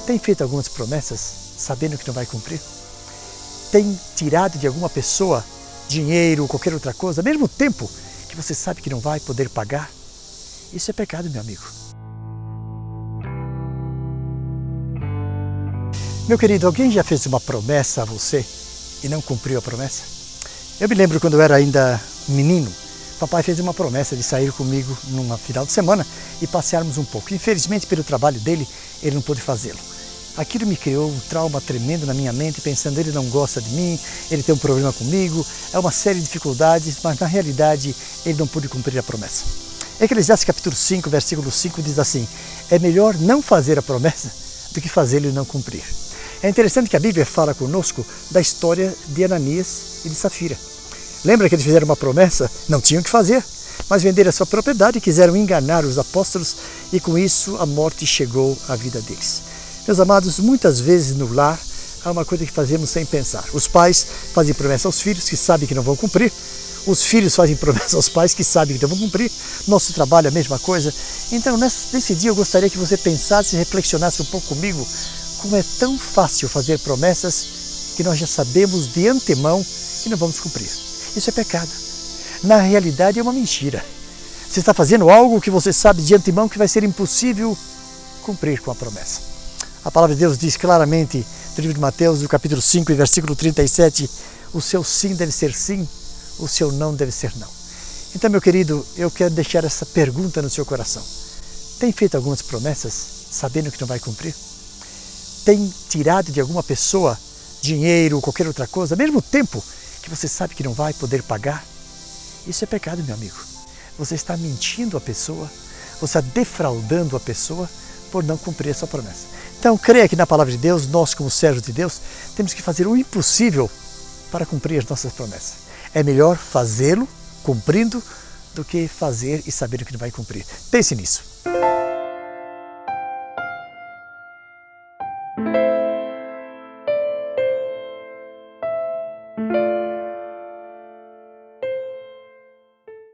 Tem feito algumas promessas sabendo que não vai cumprir? Tem tirado de alguma pessoa dinheiro ou qualquer outra coisa, ao mesmo tempo que você sabe que não vai poder pagar? Isso é pecado, meu amigo. Meu querido, alguém já fez uma promessa a você e não cumpriu a promessa? Eu me lembro quando eu era ainda menino, papai fez uma promessa de sair comigo numa final de semana e passearmos um pouco. Infelizmente, pelo trabalho dele, ele não pôde fazê-lo. Aquilo me criou um trauma tremendo na minha mente, pensando, ele não gosta de mim, ele tem um problema comigo, é uma série de dificuldades, mas na realidade ele não pôde cumprir a promessa. Eclesiastes capítulo 5, versículo 5 diz assim: é melhor não fazer a promessa do que fazê-lo e não cumprir. É interessante que a Bíblia fala conosco da história de Ananias e de Safira. Lembra que eles fizeram uma promessa? Não tinham que fazer, mas venderam a sua propriedade e quiseram enganar os apóstolos e com isso a morte chegou à vida deles. Meus amados, muitas vezes no lar há uma coisa que fazemos sem pensar. Os pais fazem promessa aos filhos que sabem que não vão cumprir. Os filhos fazem promessa aos pais que sabem que não vão cumprir. Nosso trabalho é a mesma coisa. Então, nesse dia eu gostaria que você pensasse e reflexionasse um pouco comigo como é tão fácil fazer promessas que nós já sabemos de antemão que não vamos cumprir. Isso é pecado. Na realidade é uma mentira. Você está fazendo algo que você sabe de antemão que vai ser impossível cumprir com a promessa. A palavra de Deus diz claramente no livro de Mateus, no capítulo 5, versículo 37, o seu sim deve ser sim, o seu não deve ser não. Então, meu querido, eu quero deixar essa pergunta no seu coração. Tem feito algumas promessas sabendo que não vai cumprir? Tem tirado de alguma pessoa dinheiro ou qualquer outra coisa, ao mesmo tempo que você sabe que não vai poder pagar? Isso é pecado, meu amigo. Você está mentindo a pessoa, você está defraudando a pessoa por não cumprir a sua promessa. Então, creia que na palavra de Deus, nós como servos de Deus, temos que fazer o impossível para cumprir as nossas promessas. É melhor fazê-lo, cumprindo, do que fazer e saber que não vai cumprir. Pense nisso.